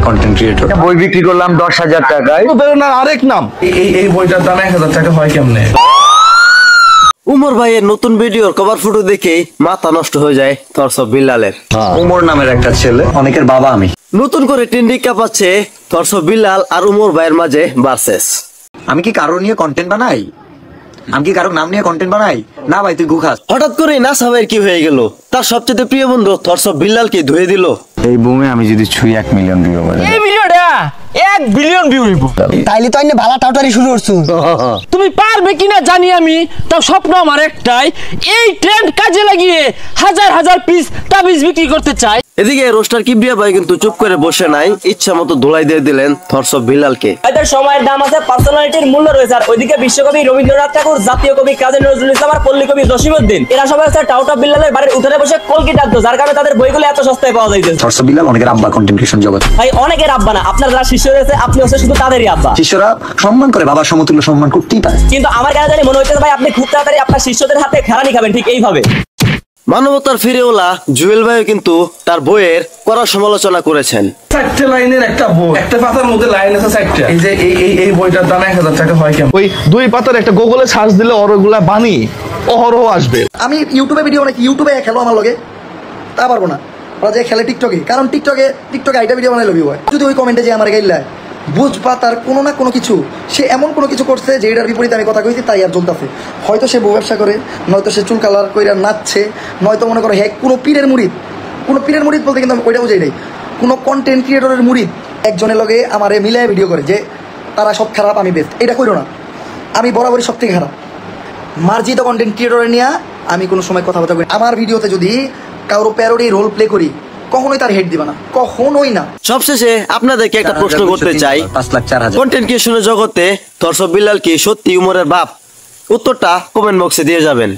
Content creator. বই বিক্রি করলাম 10,000 টাকায়। আরেক নাম এই বইটার দাম 1,000 টাকা হয় কেমনে? উমর ভাইয়ের নতুন ভিডিওর কভার ফটো দেখে মাথা নষ্ট হয়ে যায় থরসব বিল্লালের। উমর নামের একটা ছেলে, অনেকের বাবা আমি। নতুন করে ট্রেন্ডিং কাঁপাচ্ছে থরসব বিল্লাল আর উমর ভাইয়ের মাঝে ভার্সেস। আমি কি কারো নিয়ে কন্টেন্ট বানাই? আমি কি কারো নাম নিয়ে কন্টেন্ট বানাই? না ভাই, তুই গুখাস। হঠাৎ করে নাসা ভাইয়ের কি হয়ে গেল? তার সবচেয়ে প্রিয় বন্ধু থরসব বিল্লালকে ধুয়ে দিল। এই বুমে আমি যদি ছুঁই 1 মিলিয়ন ভিউ হবে। এই ভিডিওটা 1 বিলিয়ন ভিউ হইব। তাইলে তো আইনে ভালা টাউটারি শুরু করছো। তুমি পারবে কিনা জানি আমি, তাও স্বপ্ন আমার একটাই, এই ট্রেন্ড কাজে লাগিয়ে হাজার হাজার পিস তাবিজ বিক্রি করতে চাই। এদিকে রোস্টার কিবরিয়া ভাই কিন্তু চুপ করে বসে নাই, ইচ্ছা মতো ধুলাই দিয়ে দিলেন থরসব বিল্লালকে। এদের সময়ের দাম আছে, পার্সোনালিটির মূল্য রয়েছে। আর ওইদিকে বিশ্বকবি রবীন্দ্রনাথ ঠাকুর, জাতীয় কবি কাজী নজরুল ইসলাম আর পল্লী কবি জসিমউদ্দিন, এরা সবাই আছে টাউটা বিল্লালের বাড়ির উঠোনে বসে কলকি টানতো, যার কারণে তাদের বইগুলো এত সস্তায় পাওয়া যাইতেছে। থরসব বিল্লাল অনেকের আব্বা কন্টেন্ট ক্রিয়েশন জগৎ। ভাই অনেকের আব্বা না, আপনার যারা শিষ্য রয়েছে আপনি হচ্ছে শুধু তাদেরই আব্বা। শিষ্যরা সম্মান করে, বাবার সমতুল্য সম্মান করতেই পারে। কিন্তু আমার কেন জানি মনে হচ্ছে ভাই আপনি খুব তাড়াতাড়ি আপনার শিষ্যদের হাতে খেলানি খাবেন, ঠিক এইভাবে। মানবতার ফিরেওলা জুয়েল ভাইও কিন্তু তার বইয়ের কড়া সমালোচনা করেছেন। 4টে লাইনের একটা বই, একটা পাতার মধ্যে লাইন আছে 4টা। এই যে এই বইটার দাম 1,000 টাকা হয় কেমন? ওই 2 পাতার একটা গুগলে সার্চ দিলে ওগুলা বানি অহরহ আসবে। আমি ইউটিউবে ভিডিও বানাই, ইউটিউবে খেলো আমার লগে তা পারবো না। ওরা যে খেলে টিকটকে, কারণ টিকটকে আইটা ভিডিও বানাই লবি হয়। যদি ওই কমেন্টে যে আমার গাইলায় বুঝবা তার কোনো না কোনো কিছু, সে এমন কোনো কিছু করছে যে এটার বিপরীতে আমি কথা কইছি তাই আর চলতেছে। হয়তো সে বউ ব্যবসা করে, নয়তো সে চুল কালার কইরা নাচছে, নয়তো মনে করো হ্যাঁ কোনো পীরের মুরিদ বলতে কিন্তু আমি ওইটা বুঝাই নাই, কোনো কন্টেন্ট ক্রিয়েটরের মুরিদ একজনের লগে আমারে মিলায় ভিডিও করে যে তারা সব খারাপ আমি বেস্ট। এটা কইরো না, আমি বরাবরই সব থেকে খারাপ। মার্জিত কন্টেন্ট ক্রিয়েটরের নিয়ে আমি কোনো সময় কথাবার্তা করি। আমার ভিডিওতে যদি কারো প্যারোডি রোল প্লে করি কখনোই তার হেড দিবা না, কখনোই না। সবশেষে আপনাদেরকে একটা প্রশ্ন করতে চাই, 5,04,000 কন্টেন্ট ক্রিয়েশনের জগতে থরসব বিল্লাল কি সত্যি উমরের বাপ? উত্তরটা কমেন্ট বক্সে দিয়ে যাবেন।